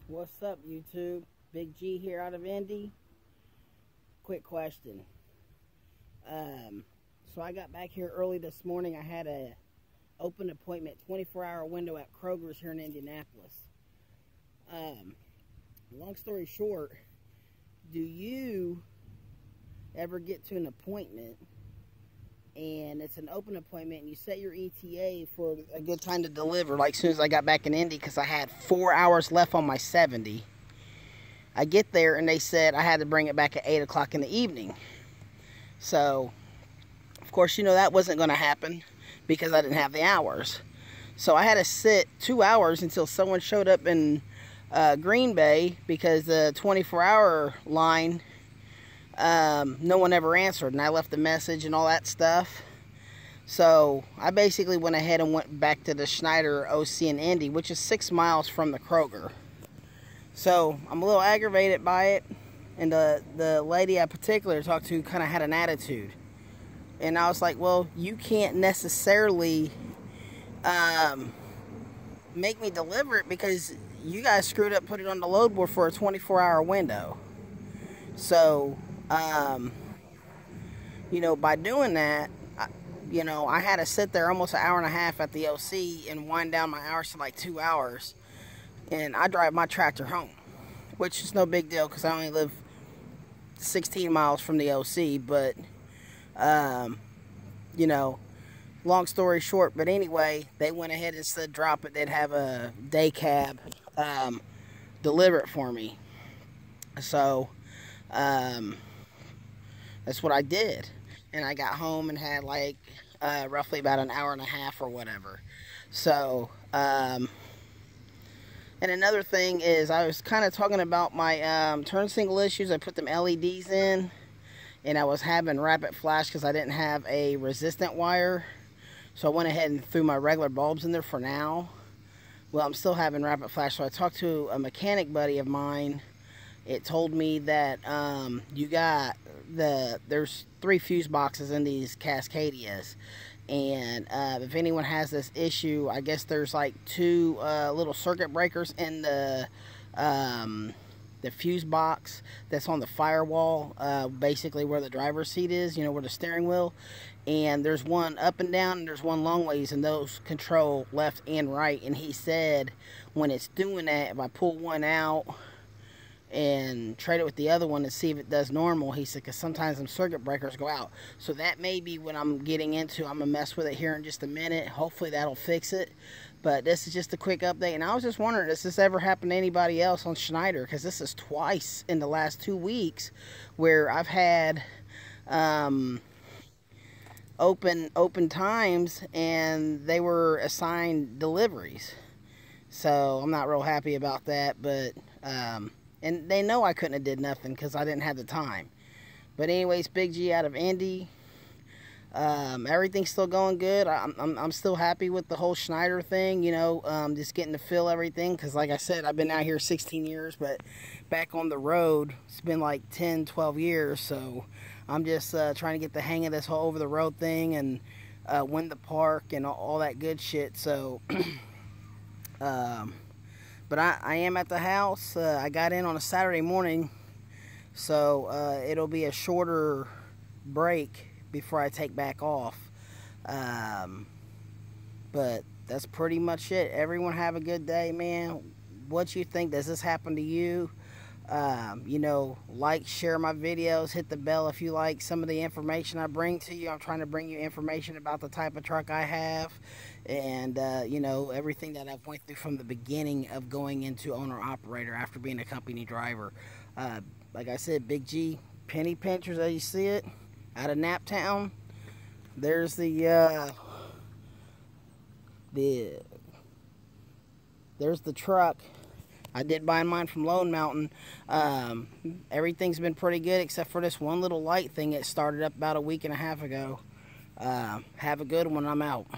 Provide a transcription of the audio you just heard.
What's up, YouTube? Big G here out of Indy. Quick question. So I got back here early this morning. I had a open appointment, 24-hour window at Kroger's here in Indianapolis. Long story short, do you ever get to an appointment and it's an open appointment and you set your ETA for a good time to deliver, like as soon as I got back in Indy, because I had 4 hours left on my 70. I get there and they said I had to bring it back at 8 o'clock in the evening. So, of course, you know that wasn't going to happen because I didn't have the hours. So I had to sit 2 hours until someone showed up in Green Bay, because the 24-hour line, no one ever answered, and I left a message and all that stuff. So I basically went ahead and went back to the Schneider OC in Indy, which is 6 miles from the Kroger. So I'm a little aggravated by it, and the lady I particularly talked to kind of had an attitude. And I was like, well, you can't necessarily make me deliver it because you guys screwed up, put it on the load board for a 24-hour window. So, you know, by doing that, I had to sit there almost an hour and a half at the OC and wind down my hours to like 2 hours. And I drive my tractor home, which is no big deal because I only live 16 miles from the OC. But, you know, long story short, but anyway, they went ahead and said drop it. They'd have a day cab deliver it for me. So, that's what I did. And I got home and had like roughly about an hour and a half or whatever. So, and another thing is, I was kind of talking about my turn signal issues. I put them LEDs in, and I was having rapid flash because I didn't have a resistant wire. So I went ahead and threw my regular bulbs in there for now. Well, I'm still having rapid flash. So I talked to a mechanic buddy of mine. It told me that there's 3 fuse boxes in these Cascadias. And if anyone has this issue, I guess there's like 2 little circuit breakers in the fuse box that's on the firewall, basically where the driver's seat is, where the steering wheel. And there's one up and down, and there's one long ways, and those control left and right. And he said when it's doing that, if I pull one out and trade it with the other one and see if it does normal, he said, because sometimes them circuit breakers go out. So that may be what I'm getting into. I'm going to mess with it here in just a minute. Hopefully that'll fix it. But this is just a quick update. And I was just wondering, does this ever happen to anybody else on Schneider? Because this is twice in the last 2 weeks where I've had open times and they were assigned deliveries. So I'm not real happy about that. But and they know I couldn't have did nothing because I didn't have the time. But anyways, Big G out of Indy. Everything's still going good. I'm still happy with the whole Schneider thing, just getting to feel everything. Because like I said, I've been out here 16 years, but back on the road, it's been like 10, 12 years. So I'm just trying to get the hang of this whole over-the-road thing and win the park and all that good shit. So, but I am at the house. I got in on a Saturday morning, so it'll be a shorter break before I take back off. But that's pretty much it. Everyone have a good day, man. What you think? Does this happen to you? Like, share my videos, hit the bell if you like some of the information I bring to you. I'm trying to bring you information about the type of truck I have, and everything that I've went through from the beginning of going into owner-operator after being a company driver. Like I said, Big G, penny pinchers as you see it, out of Naptown. There's there's the truck. I did buy mine from Lone Mountain. Everything's been pretty good except for this one little light thing that started up about a week and a half ago. Have a good one. I'm out.